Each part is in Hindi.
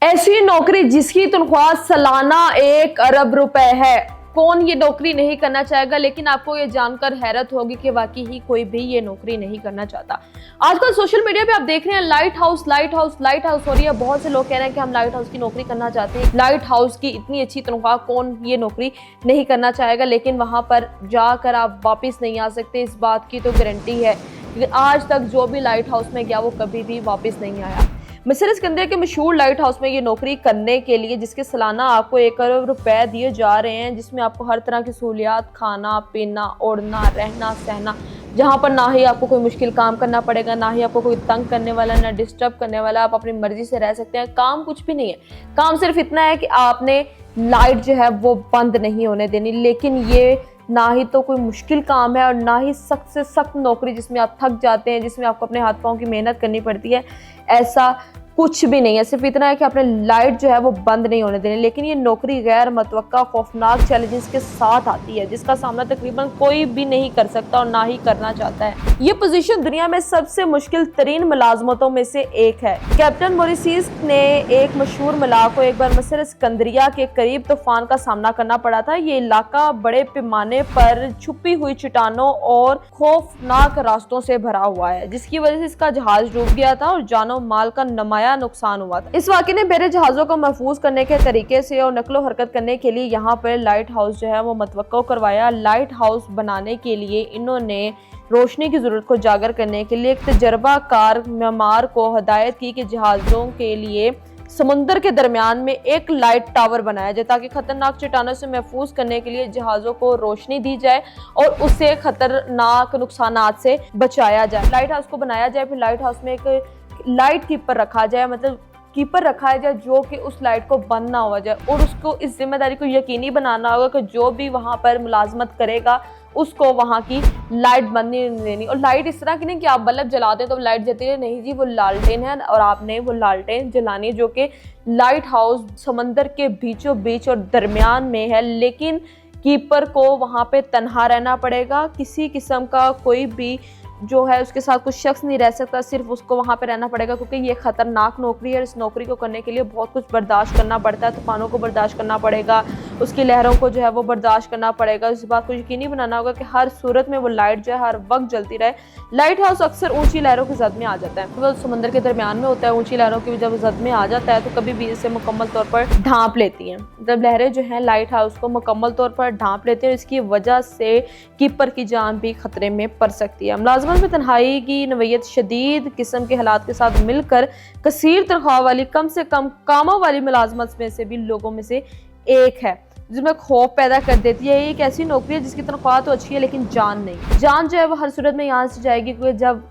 ऐसी नौकरी जिसकी तनख्वाह सालाना 1 अरब रुपए है। कौन ये नौकरी नहीं करना चाहेगा, लेकिन आपको ये जानकर हैरत होगी कि वाकई ही कोई भी ये नौकरी नहीं करना चाहता। आजकल सोशल मीडिया पे आप देख रहे हैं light house light house light house हो रही है। बहुत से लोग कह रहे हैं कि हम लाइट हाउस की नौकरी करना चाहते हैं। लाइट हाउस की इतनी अच्छी तनख्वाह, कौन ये नौकरी नहीं करना चाहेगा, लेकिन वहां पर जाकर आप वापिस नहीं आ सकते, इस बात की तो गारंटी है। आज तक जो भी लाइट हाउस में गया वो कभी भी वापस नहीं आया। मिस्र सिकंदरिया के मशहूर लाइट हाउस में ये नौकरी करने के लिए, जिसके सालाना आपको 1 अरब रुपए दिए जा रहे हैं, जिसमें आपको हर तरह की सहूलियात, खाना पीना, ओढ़ना, रहना सहना, जहाँ पर ना ही आपको कोई मुश्किल काम करना पड़ेगा, ना ही आपको कोई तंग करने वाला, ना डिस्टर्ब करने वाला, आप अपनी मर्जी से रह सकते हैं। काम कुछ भी नहीं है, काम सिर्फ इतना है कि आपने लाइट जो है वो बंद नहीं होने देनी। लेकिन ये ना ही तो कोई मुश्किल काम है और ना ही सख्त से सख्त नौकरी जिसमें आप थक जाते हैं, जिसमें आपको अपने हाथ पाँव की मेहनत करनी पड़ती है। ऐसा कुछ भी नहीं है, सिर्फ इतना है कि आपने लाइट जो है वो बंद नहीं होने देनी। लेकिन ये नौकरी गैर मुतवक्का खौफनाक चैलेंजेस के साथ आती है, जिसका सामना तकरीबन कोई भी नहीं कर सकता और ना ही करना चाहता है। ये पोजीशन दुनिया में सबसे मुश्किल तरीन मुलाजमतों में से एक है। कैप्टन मोरिसीस ने एक मशहूर मलाह को एक बार मिस्र सिकंदरिया के करीब तूफान का सामना करना पड़ा था। ये इलाका बड़े पैमाने पर छुपी हुई चट्टानों और खौफनाक रास्तों से भरा हुआ है, जिसकी वजह से इसका जहाज डूब गया था और जानो माल का नुमाया नुकसान हुआ था। इस वाक़े ने बड़े जहाज़ों को महफूज करने के तरीके से और नकलो हरकत करने के लिए यहाँ पर लाइट हाउस जो है वो मुतवक्का करवाया। लाइट हाउस बनाने के लिए इन्होंने रोशनी की जरूरत को उजागर करने के लिए एक तजर्बाकार मेमार को हदायत की कि जहाज़ों के लिए समुद्र के दरमियान में एक लाइट टावर बनाया जाए, ताकि खतरनाक चट्टानों से महफूज करने के लिए जहाज़ों को रोशनी दी जाए और उससे खतरनाक नुकसानात से बचाया जाए। लाइट हाउस को बनाया जाए, फिर लाइट हाउस में एक लाइट कीपर रखा जाए, मतलब कीपर रखा जाए जो कि उस लाइट को बंद ना हो जाए, और उसको इस जिम्मेदारी को यकीनी बनाना होगा कि जो भी वहाँ पर मुलाजमत करेगा उसको वहाँ की लाइट बंद नहीं देनी। और लाइट इस तरह की नहीं कि आप बल्ब जलाते हैं तो लाइट जलती है, नहीं जी, वो लालटेन है और आपने वो लालटेन जलानी है, जो कि लाइट हाउस समंदर के बीचों बीच और दरमियान में है। लेकिन कीपर को वहाँ पे तन्हा रहना पड़ेगा, किसी किस्म का कोई भी जो है उसके साथ कुछ शख्स नहीं रह सकता, सिर्फ उसको वहाँ पे रहना पड़ेगा, क्योंकि ये खतरनाक नौकरी है। इस नौकरी को करने के लिए बहुत कुछ बर्दाश्त करना पड़ता है। तूफानों को बर्दाश्त करना पड़ेगा, उसकी लहरों को जो है वो बर्दाश्त करना पड़ेगा। इस बात को यकीनी बनाना होगा कि हर सूरत में वो लाइट जो है हर वक्त जलती रहे। लाइट हाउस अक्सर ऊंची लहरों की जद में आ जाता है, वो समंदर के दरमियान में होता है। ऊंची लहरों की जब जद में आ जाता है तो कभी भी इसे मुकम्मल तौर पर ढांप लेती हैं। जब लहरें जो हैं लाइट हाउस को मुकम्मल तौर पर ढांप लेती हैं, इसकी वजह से कीपर की जान भी खतरे में पड़ सकती है। मुलाजमत में तन्हाई की नवैयत शदीद किस्म के हालात के साथ मिलकर कसीर तनख्वाह वाली, कम से कम कामों वाली मुलाजमत में से भी लोगों में से एक है, जिसमें खौफ पैदा कर देती है। ये एक ऐसी नौकरी है जिसकी तनख्वाह तो अच्छी है लेकिन जान नहीं। जान जो है वो हर सूरत में यहाँ से जाएगी, क्योंकि जब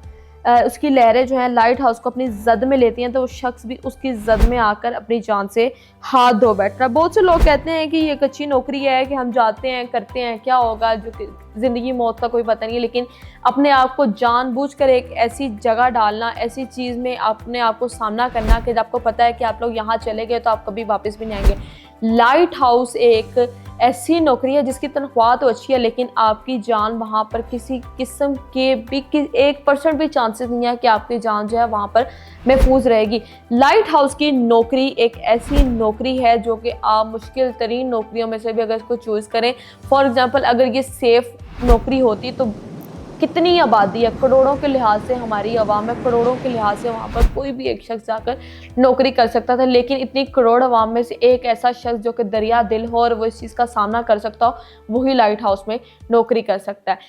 उसकी लहरें जो हैं लाइट हाउस को अपनी जद में लेती हैं तो वो शख्स भी उसकी जद में आकर अपनी जान से हाथ धो बैठ रहा है। बहुत से लोग कहते हैं कि ये एक अच्छी नौकरी है कि हम जाते हैं करते हैं, क्या होगा, जो कि ज़िंदगी मौत का कोई पता नहीं है। लेकिन अपने आप को जानबूझकर एक ऐसी जगह डालना, ऐसी चीज़ में अपने आप को सामना करना कि आपको पता है कि आप लोग यहाँ चले गए तो आप कभी वापस भी नहीं आएंगे। लाइट हाउस एक ऐसी नौकरी है जिसकी तनख्वाह तो अच्छी है, लेकिन आपकी जान वहाँ पर किसी किस्म के भी 1% भी चांसेस नहीं है कि आपकी जान जो है वहाँ पर महफूज रहेगी। लाइट हाउस की नौकरी एक ऐसी नौकरी है जो कि आप मुश्किल तरीन नौकरियों में से भी अगर इसको चूज़ करें, फॉर एग्जांपल अगर ये सेफ नौकरी होती तो कितनी आबादी है, करोड़ों के लिहाज से हमारी आवाम है, करोड़ों के लिहाज से वहाँ पर कोई भी एक शख्स जाकर नौकरी कर सकता था। लेकिन इतनी करोड़ आवाम में से एक ऐसा शख्स जो कि दरिया दिल हो और वो इस चीज़ का सामना कर सकता हो, वही लाइट हाउस में नौकरी कर सकता है।